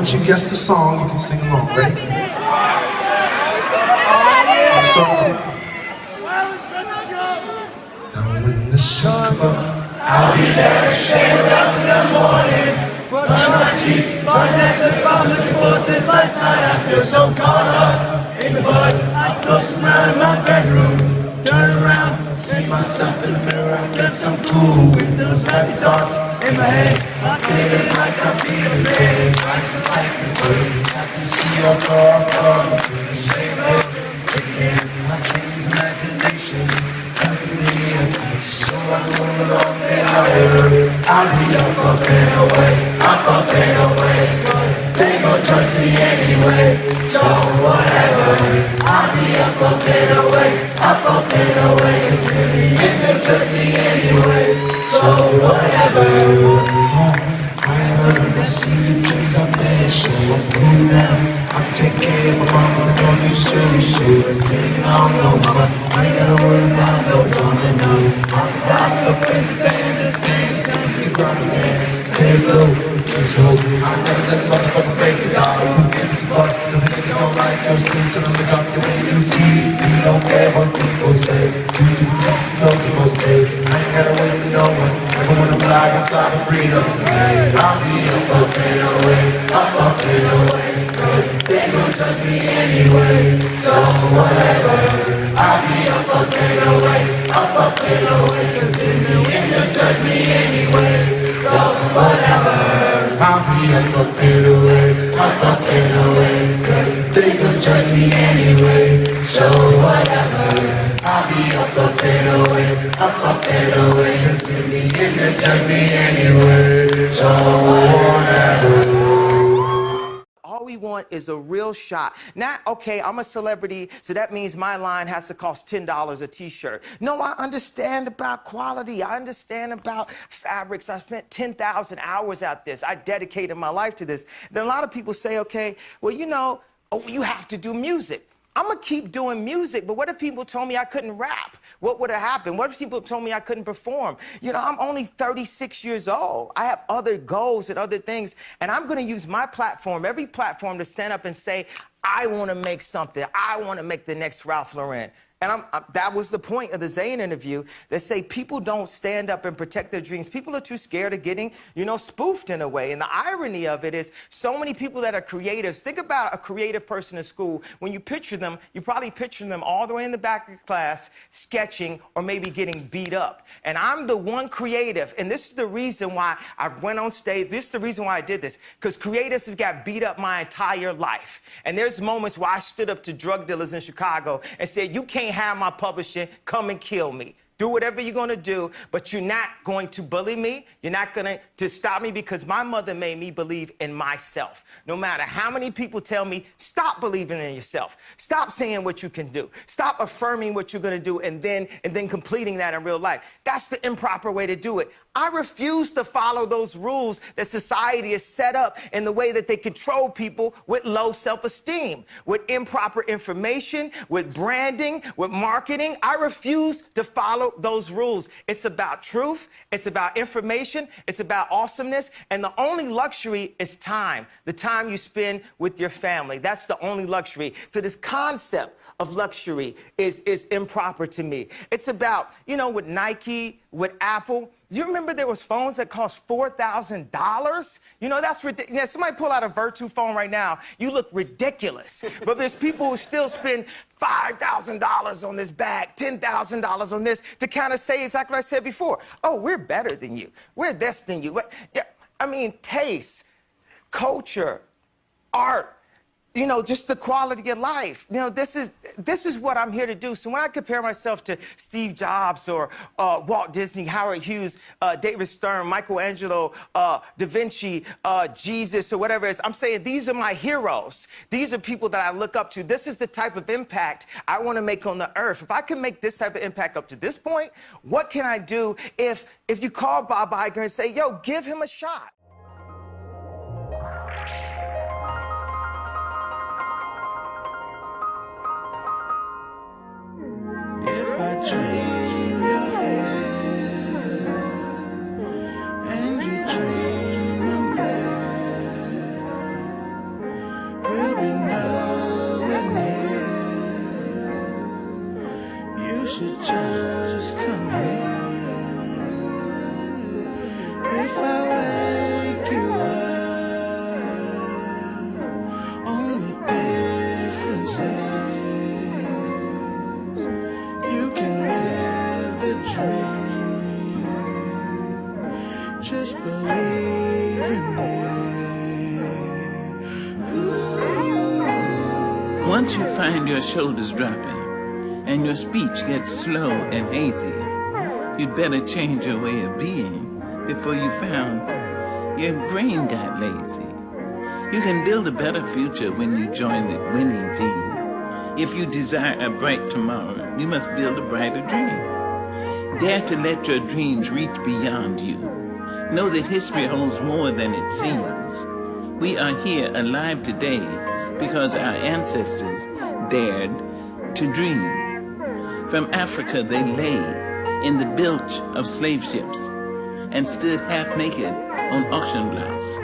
once you guess the song, you can sing along. Ready? Let's start. Now when the sun comes up, I'll be there to share up in the morning. Brush my teeth, burn that lip, I'm looking for since last night. I feel so caught up in the bud. I go smile in my bedroom, turn around, see myself in the mirror. I guess I'm cool with those happy thoughts in my head. I'm feeling like I'm being led. Write some text and words, I can see your car come to the same words. Again, my dreams, imagination, helping me at night. So I go along and higher. I'll be up and away, up and away. They gon' judge me anyway, so whatever. I'll be up and away, up and away. Cause in the end they'll judge me anyway, so whatever. I heard I see the dreams I made, so I'm cool now. I can take care of my mama, don't you shoot everything I know, mama. I ain't gotta worry about no drama, no. I'm about to play the band and dance, gonna see the drama, man. Stay low, just hope. I never let a motherfucker break it down. Who gives a fuck? No nigga don't like your skin till I'm up the way you cheat. You don't care what people say. You do the touch, you close the most day. I ain't gotta wait for no one. Never wanna fly, I'm flying for freedom. I'll be up and away, up and away. Cause they gon' judge me anyway, so whatever. I'll be up and away, up and away. Cause in the end they'll judge me anyway, so whatever. I'll be up and away, up and away. Cause they gon' judge me anyway, so whatever. I'll be up and away, up and away. Cause in the end they'll judge me anyway, so whatever. All we want is a real shot. Not, okay, I'm a celebrity, so that means my line has to cost $10 a t-shirt. No, I understand about quality. I understand about fabrics. I spent 10,000 hours at this. I dedicated my life to this. Then a lot of people say, okay, well, you know, oh, you have to do music. I'm gonna keep doing music, but what if people told me I couldn't rap? What would have happened? What if people told me I couldn't perform? You know, I'm only 36 years old. I have other goals and other things, and I'm gonna use my platform, every platform, to stand up and say, I wanna make something. I wanna make the next Ralph Lauren. And that was the point of the Zayn interview. They say people don't stand up and protect their dreams. People are too scared of getting, you know, spoofed in a way. And the irony of it is so many people that are creatives. Think about a creative person in school. When you picture them, you probably picture them all the way in the back of class, sketching or maybe getting beat up. And I'm the one creative. And this is the reason why I went on stage. This is the reason why I did this. Because creatives have got beat up my entire life. And there's moments where I stood up to drug dealers in Chicago and said, you can't have my publishing, come and kill me. Do whatever you're gonna do, but you're not going to bully me. You're not gonna stop me, because my mother made me believe in myself. No matter how many people tell me, stop believing in yourself. Stop saying what you can do. Stop affirming what you're gonna do and then completing that in real life. That's the improper way to do it. I refuse to follow those rules that society has set up in the way that they control people with low self-esteem, with improper information, with branding, with marketing. I refuse to follow those rules. It's about truth. It's about information. It's about awesomeness. And the only luxury is time, the time you spend with your family. That's the only luxury. So this concept of luxury is improper to me. It's about, you know, with Nike, with Apple. You remember there was phones that cost $4,000? You know, that's ridiculous. Somebody pull out a Virtu phone right now. You look ridiculous. But there's people who still spend $5,000 on this bag, $10,000 on this, to kind of say exactly what I said before. Oh, we're better than you. We're this than you. Yeah, I mean, taste, culture, art, you know, just the quality of life. You know, this is what I'm here to do. So when I compare myself to Steve Jobs or Walt Disney, Howard Hughes, David Stern, Michelangelo, Da Vinci, Jesus, or whatever it is, I'm saying these are my heroes. These are people that I look up to. This is the type of impact I want to make on the earth. If I can make this type of impact up to this point, what can I do if you call Bob Iger and say, yo, give him a shot? Dream your head, and you dream them bad. just believe in me. Once you find your shoulders dropping and your speech gets slow and hazy, you'd better change your way of being before you found your brain got lazy. You can build a better future when you join the winning team. If you desire a bright tomorrow, you must build a brighter dream. Dare to let your dreams reach beyond you. Know that history holds more than it seems. We are here alive today because our ancestors dared to dream. From Africa they lay in the bilge of slave ships and stood half naked on auction blocks.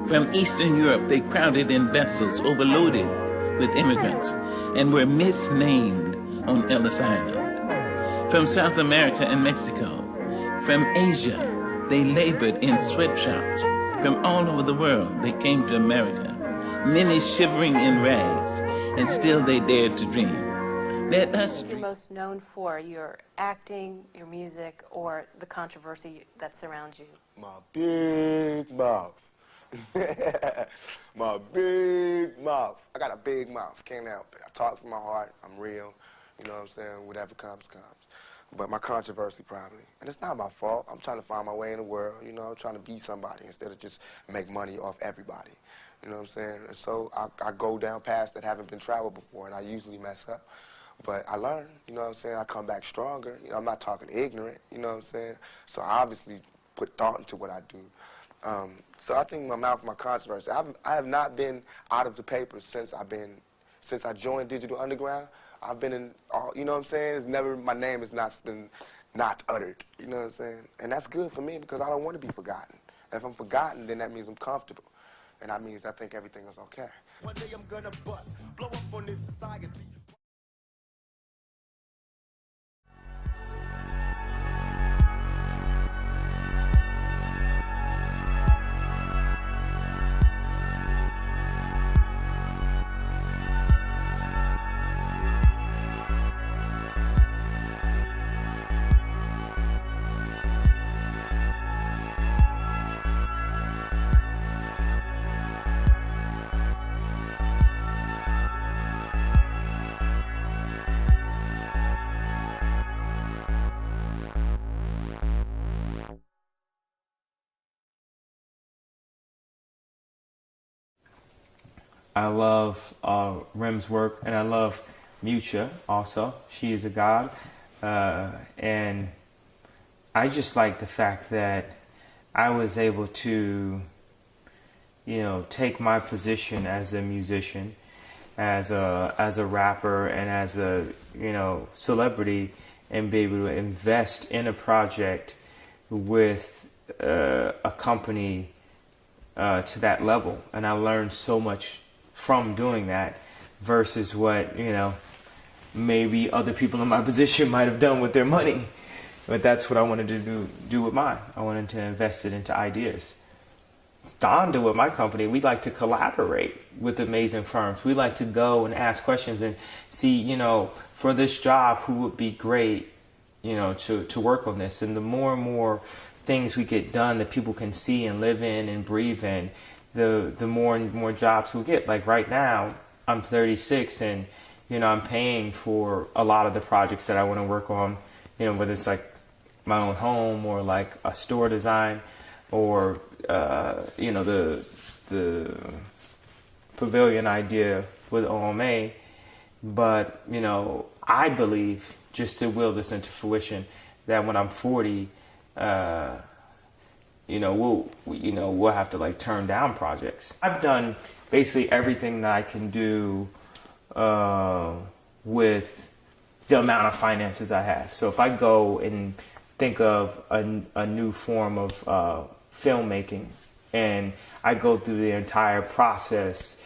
From Eastern Europe they crowded in vessels overloaded with immigrants and were misnamed on Ellis Island. From South America and Mexico, from Asia, they labored in sweatshops. From all over the world, they came to America, many shivering in rags, and still they dared to dream. Let us dream. You're most known for your acting, your music, or the controversy that surrounds you? My big mouth. My big mouth. I got a big mouth. Can't help it. I talk from my heart. I'm real. You know what I'm saying? Whatever comes, comes. But my controversy probably. And it's not my fault. I'm trying to find my way in the world. You know, I'm trying to be somebody instead of just make money off everybody. You know what I'm saying? And so I go down paths that haven't been traveled before, and I usually mess up. But I learn, you know what I'm saying? I come back stronger. You know, I'm not talking ignorant, you know what I'm saying? So I obviously put thought into what I do. So I think my mouth, my controversy. I have not been out of the papers since I joined Digital Underground. I've been in all, you know what I'm saying? It's never, my name has not been not uttered, you know what I'm saying? And that's good for me because I don't want to be forgotten. If I'm forgotten, then that means I'm comfortable. And that means I think everything is okay. One day I'm gonna bust, blow up on this society. I love Rem's work, and I love Mucha also. She is a god. And I just like the fact that I was able to, you know, take my position as a musician, as a rapper, and as a, you know, celebrity, and be able to invest in a project with a company to that level. And I learned so much from doing that versus what, you know, maybe other people in my position might have done with their money. But that's what I wanted to do with mine. I wanted to invest it into ideas. Donda, with my company, we like to collaborate with amazing firms. We like to go and ask questions and see, you know, for this job, who would be great, you know, to work on this. And the more and more things we get done that people can see and live in and breathe in, the more and more jobs we'll get. Like right now, I'm 36 and, you know, I'm paying for a lot of the projects that I want to work on, you know, whether it's like my own home or like a store design or, you know, the pavilion idea with OMA. But, you know, I believe, just to will this into fruition, that when I'm 40, you know, we'll have to like turn down projects. I've done basically everything that I can do with the amount of finances I have. So if I go and think of a new form of filmmaking, and I go through the entire process,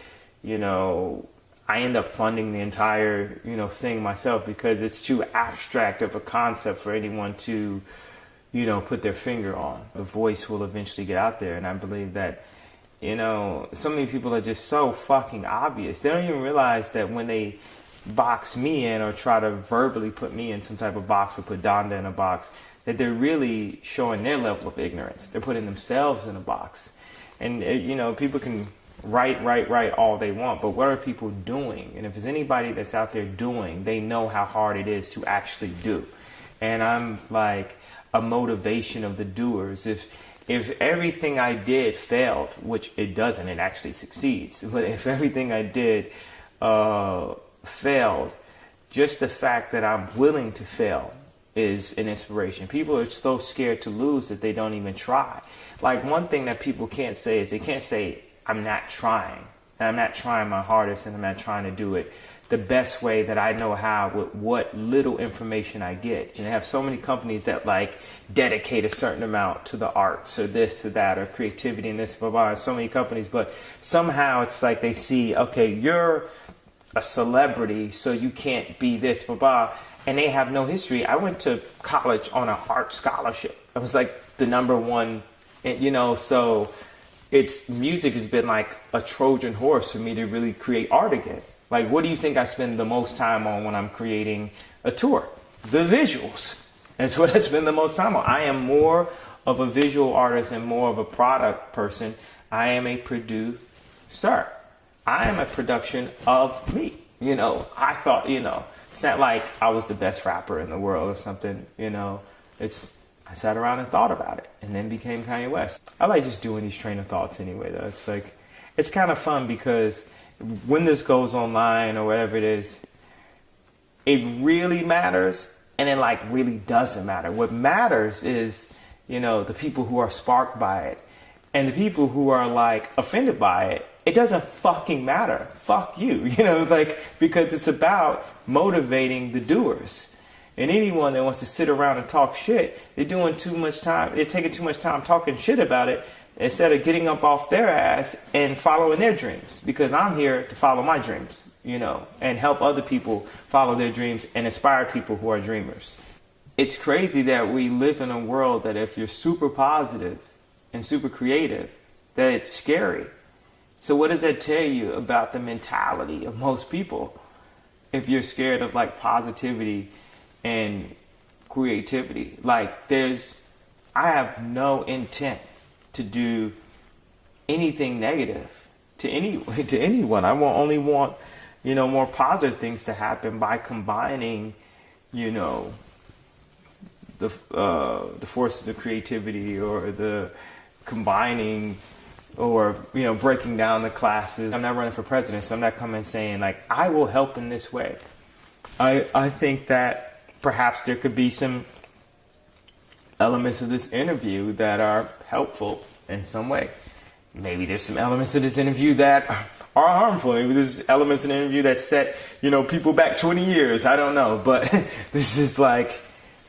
you know, I end up funding the entire, you know, thing myself because it's too abstract of a concept for anyone to, you know, put their finger on. The voice will eventually get out there, and I believe that, you know, so many people are just so fucking obvious. They don't even realize that when they box me in or try to verbally put me in some type of box or put Donda in a box, that they're really showing their level of ignorance. They're putting themselves in a box. And, you know, people can write all they want, but what are people doing? And if there's anybody that's out there doing, they know how hard it is to actually do. And I'm like a motivation of the doers. If everything I did failed, which it doesn't, it actually succeeds. But if everything I did failed, just the fact that I'm willing to fail is an inspiration. People are so scared to lose that they don't even try. Like, one thing that people can't say is they can't say, I'm not trying. And I'm not trying my hardest, and I'm not trying to do it the best way that I know how with what little information I get. And I have so many companies that like dedicate a certain amount to the arts or this or that or creativity and this, blah, blah, so many companies, but somehow it's like they see, okay, you're a celebrity, so you can't be this, blah, blah, and they have no history. I went to college on an art scholarship. I was like the #1, you know, so music has been like a Trojan horse for me to really create art again. Like, what do you think I spend the most time on when I'm creating a tour? The visuals. That's what I spend the most time on. I am more of a visual artist and more of a product person. I am a producer. I am a production of me. You know, I thought, you know, it's not like I was the best rapper in the world or something, you know. I sat around and thought about it and then became Kanye West. I like just doing these train of thoughts anyway, though. It's like, it's kind of fun because when this goes online or whatever it is, it really matters and it like really doesn't matter. What matters is, you know, the people who are sparked by it and the people who are like offended by it. It doesn't fucking matter. Fuck you, you know, like, because it's about motivating the doers. And anyone that wants to sit around and talk shit, they're taking too much time talking shit about it instead of getting up off their ass and following their dreams. Because I'm here to follow my dreams, you know, and help other people follow their dreams and inspire people who are dreamers. It's crazy that we live in a world that if you're super positive and super creative, that it's scary. So what does that tell you about the mentality of most people? If you're scared of like positivity and creativity, like I have no intent to do anything negative to anyone. I only want, you know, more positive things to happen by combining, you know, the forces of creativity or the combining or, you know, breaking down the classes. I'm not running for president, so I'm not coming saying like, I will help in this way. I think that perhaps there could be some elements of this interview that are helpful in some way. Maybe there's some elements of this interview that are harmful. Maybe there's elements in the interview that set, you know, people back 20 years. I don't know, but this is like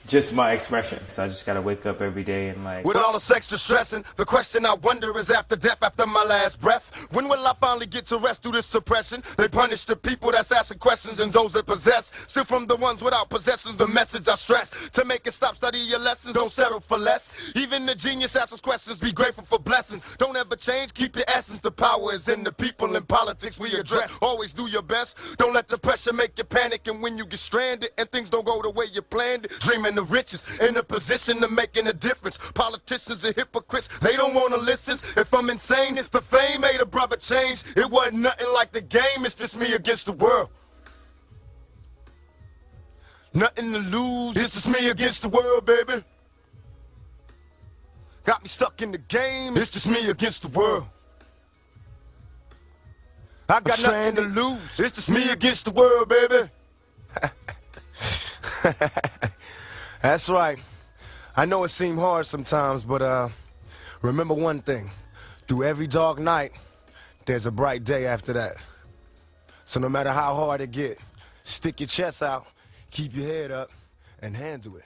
just my expression. So I just gotta wake up every day and like... With all this extra stressing, the question I wonder is after death, after my last breath, when will I finally get to rest through this suppression? They punish the people that's asking questions and those that possess. Still from the ones without possessions, the message I stress. To make it stop, study your lessons, don't settle for less. Even the genius asks questions, be grateful for blessings. Don't ever change, keep your essence. The power is in the people, in politics we address. Always do your best, don't let the pressure make you panic. And when you get stranded and things don't go the way you planned it, dreaming the riches, in a position of making a difference. Politicians are hypocrites, they don't want to listen. If I'm insane, it's the fame made a brother change. It wasn't nothing like the game, it's just me against the world. Nothing to lose, it's just me against the world, baby. Got me stuck in the game, it's just me against the world. I got nothing to lose, it's just me against the world, baby. That's right. I know it seemed hard sometimes, but remember one thing. Through every dark night, there's a bright day after that. So no matter how hard it get, stick your chest out, keep your head up, and handle it.